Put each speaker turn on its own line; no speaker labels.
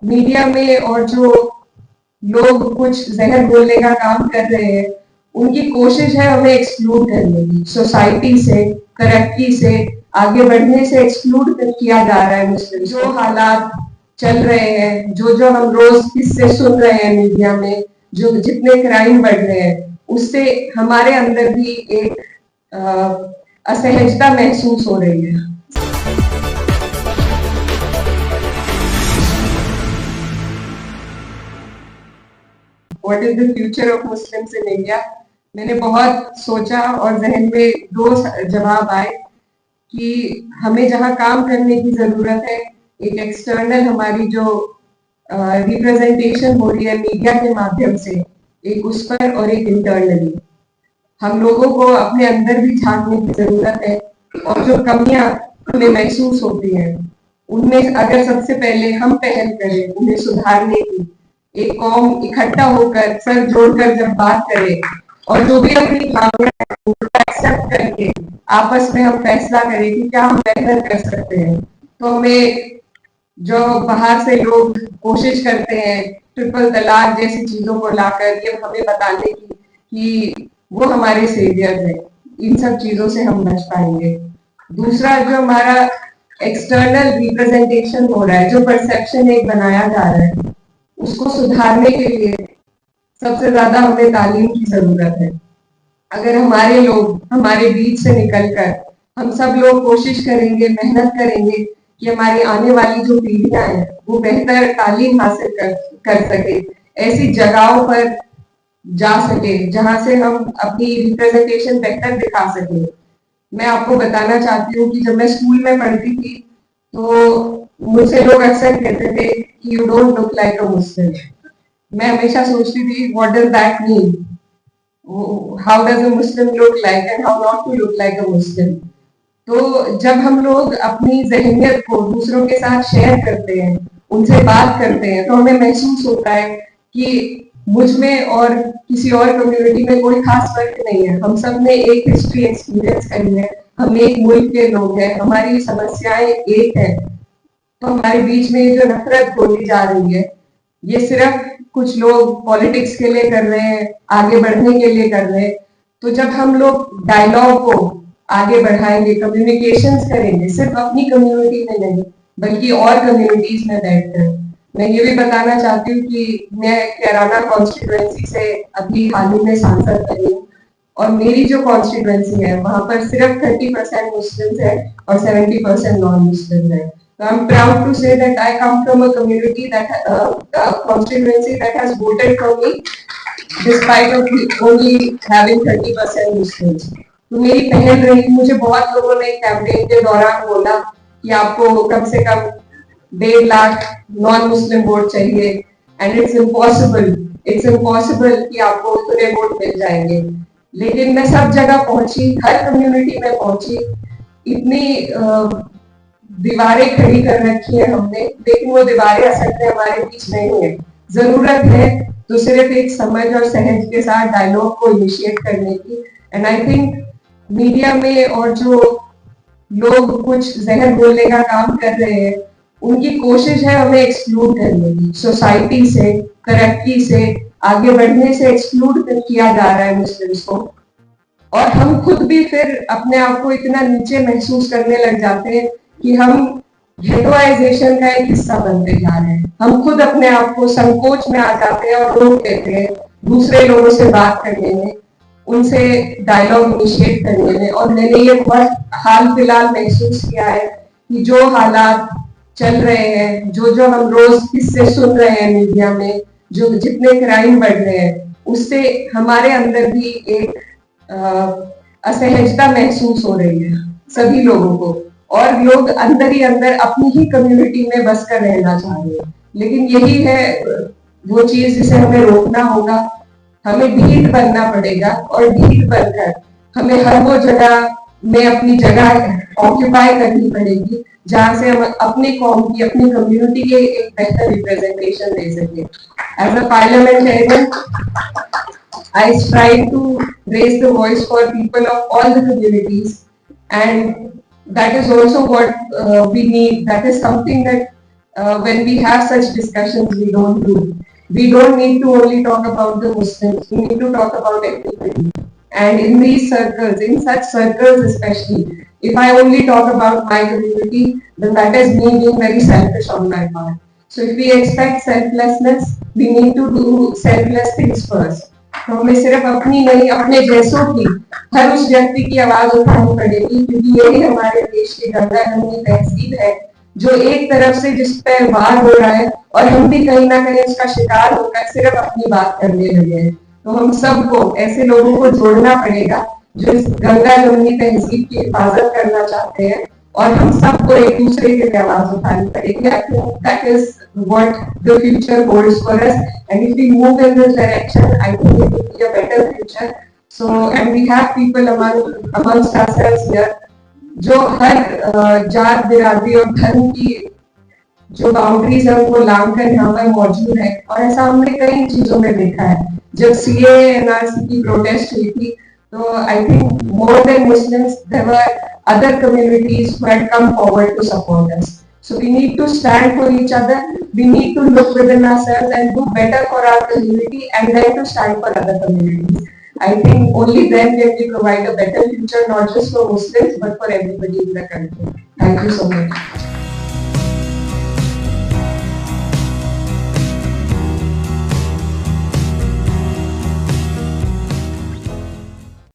Media में और जो लोग कुछ जहर बोलने का काम कर रहे हैं, उनकी कोशिश है हमें एक्सक्लूड करने की, सोसाइटी से, तरक्की से, आगे बढ़ने से एक्सक्लूड किया जा रहा है मुस्लिम। जो हालात चल रहे हैं, जो हम रोज किससे सुन रहे हैं मीडिया में, जो जितने क्राइम बढ़ रहे हैं, उससे हमारे अंदर भी एक असहजता महसूस हो रही है। What is the future of Muslims in India? मैंने बहुत सोचा और जहन में दो जवाब आए कि हमें जहां काम करने की जरूरत है, एक एक्सटर्नल हमारी जो रिप्रेजेंटेशन हो रही है मीडिया के माध्यम से, एक उस पर, और एक इंटरनली हम लोगों को अपने अंदर भी झांकने की जरूरत है। और जो कमियां हमें महसूस होती हैं, उनमें अगर सबसे पहले हम पहल करें उन्हें सुधारने की, एक कौम इकट्ठा होकर सर जोड़कर जब बात करे और जो भी अपनी खामियां उनको एक्सेप्ट करके आपस में हम फैसला करें कि क्या हम बेहतर कर सकते हैं, तो हमें जो बाहर से लोग कोशिश करते हैं ट्रिपल तलाक जैसी चीजों को लाकर के हमें बताने की कि वो हमारे सेवियर है, इन सब चीजों से हम बच पाएंगे। दूसरा, जो हमारा एक्सटर्नल रिप्रेजेंटेशन हो रहा है, जो परसेप्शन एक बनाया जा रहा है, उसको सुधारने के लिए सबसे ज्यादा हमें तालीम की जरूरत है। अगर हमारे लोग हमारे बीच से निकलकर हम सब लोग कोशिश करेंगे, मेहनत करेंगे कि हमारी आने वाली जो पीढ़ियां हैं वो बेहतर तालीम हासिल कर सके, ऐसी जगहों पर जा सके जहां से हम अपनी रिप्रेजेंटेशन बेहतर दिखा सके। मैं आपको बताना चाहती हूँ कि जब मैं स्कूल में पढ़ती थी तो मुझसे लोग अक्सर कहते थे कि you don't look like a Muslim. मैं हमेशा सोचती थी what does that mean, how does a Muslim look like and how not to look like a Muslim. तो जब हम लोग अपनी जहनियत को दूसरों के साथ शेयर करते हैं, उनसे बात करते हैं, तो हमें महसूस होता है कि मुझ में और किसी और कम्युनिटी में कोई खास फर्क नहीं है। हम सब ने एक हिस्ट्री एक्सपीरियंस करी है, हम एक मुल्क के लोग हैं, हमारी समस्याएं एक है। तो हमारे बीच में जो नफरत बोली जा रही है, ये सिर्फ कुछ लोग पॉलिटिक्स के लिए कर रहे हैं, आगे बढ़ने के लिए कर रहे हैं। तो जब हम लोग डायलॉग को आगे बढ़ाएंगे, कम्युनिकेशंस करेंगे, सिर्फ अपनी कम्युनिटी में नहीं बल्कि और कम्युनिटीज में बैठकर। मैं ये भी बताना चाहती हूँ कि मैं कैराना कॉन्स्टिट्यूएंसी से अभी हाल ही में सांसद बनी हूँ, और मेरी जो कॉन्स्टिट्यूएंसी है वहां पर सिर्फ 30% मुस्लिम्स है और 70% नॉन मुस्लिम है। So I'm proud to say that I come from a community that a constituency that has voted for me despite of only having 30% Muslims. तो मेरी पहल रही, मुझे बहुत लोगों ने कैंपेन के दौरान बोला कि आपको कम से कम 1.5 लाख नॉन मुस्लिम वोट चाहिए, एंड इट्स इम्पॉसिबल कि आपको उतने वोट मिल जाएंगे। लेकिन मैं सब जगह पहुंची, हर कम्युनिटी में पहुंची, इतनी दीवारें खड़ी कर रखी है हमने, लेकिन वो दीवारें असल में हमारे बीच नहीं है। जरूरत है तो सिर्फ एक समझ और सहज के साथ डायलॉग को इनिशिएट करने की। एंड आई थिंक मीडिया में और जो लोग कुछ जहर बोलने का काम कर रहे हैं, उनकी कोशिश है हमें एक्सक्लूड करने की, सोसाइटी से, तरक्की से, आगे बढ़ने से एक्सक्लूड किया जा रहा है मुस्लिम्स को। और हम खुद भी फिर अपने आप को इतना नीचे महसूस करने लग जाते हैं कि हम गेटोइजेशन का एक हिस्सा बनते जा रहे हैं। हम खुद अपने आप को संकोच में आ जाते हैं और रोक देते हैं दूसरे लोगों से बात करने में, उनसे डायलॉग इनिशिएट करने में। और मैंने ये बहुत हाल फिलहाल महसूस किया है कि जो हालात चल रहे हैं, जो हम रोज किससे सुन रहे हैं मीडिया में, जो जितने क्राइम बढ़ रहे हैं, उससे हमारे अंदर भी एक असहजता महसूस हो रही है सभी लोगों को, और लोग अंदर ही अंदर अपनी ही कम्युनिटी में बस कर रहना चाह रहे हैं। लेकिन यही है वो चीज जिसे हमें रोकना होगा। हमें ढीठ बनना पड़ेगा, और ढीठ बनकर हमें हर वो जगह में अपनी जगह ऑक्यूपाई करनी पड़ेगी जहां से हम अपनी कौम की, अपनी कम्युनिटी के एक बेहतर रिप्रेजेंटेशन दे सके। As a parliamentarian, I strive to raise the voice for people of all the communities, and that is also what we need. That is something that when we have such discussions, we don't do. We don't need to only talk about the Muslims. We need to talk about everybody. And in these circles, in such circles especially, if I only talk about my community, then that is me being very selfish on my part. So if we expect selflessness, we need to do selfless things first. तो हमें सिर्फ अपनी नहीं, अपने जैसों की, हर उस व्यक्ति की आवाज उठानी पड़ेगी, क्योंकि यही हमारे देश की गंगा जमुनी तहजीब है, जो एक तरफ से जिस पर वार हो रहा है और हम भी कहीं ना कहीं उसका शिकार होकर सिर्फ अपनी बात करने लगे हैं। तो हम सबको ऐसे लोगों को जोड़ना पड़ेगा जो इस गंगा जमुनी तहजीब की हिफाजत करना चाहते हैं, और हम सबको एक दूसरे के लिए आवाज उठानी पड़ेगी। I think that is what the future holds for us, and if we move in this direction, I think it will be a better future. So and we have people amongst ourselves here जो हर जात बिरादरी और धर्म की जो boundaries है उनको लांग कर यहाँ पर मौजूद है, और ऐसा हमने कई चीजों में देखा है। जब सीए एनआरसी की प्रोटेस्ट हुई थी, तो I think more than Muslims there were other communities who had come forward to support us. So we need to stand for each other. We need to look within ourselves and do better for our community, and then to stand for other communities. I think only then can we provide a better future, not just for Muslims, but for everybody in the country. Thank you so much.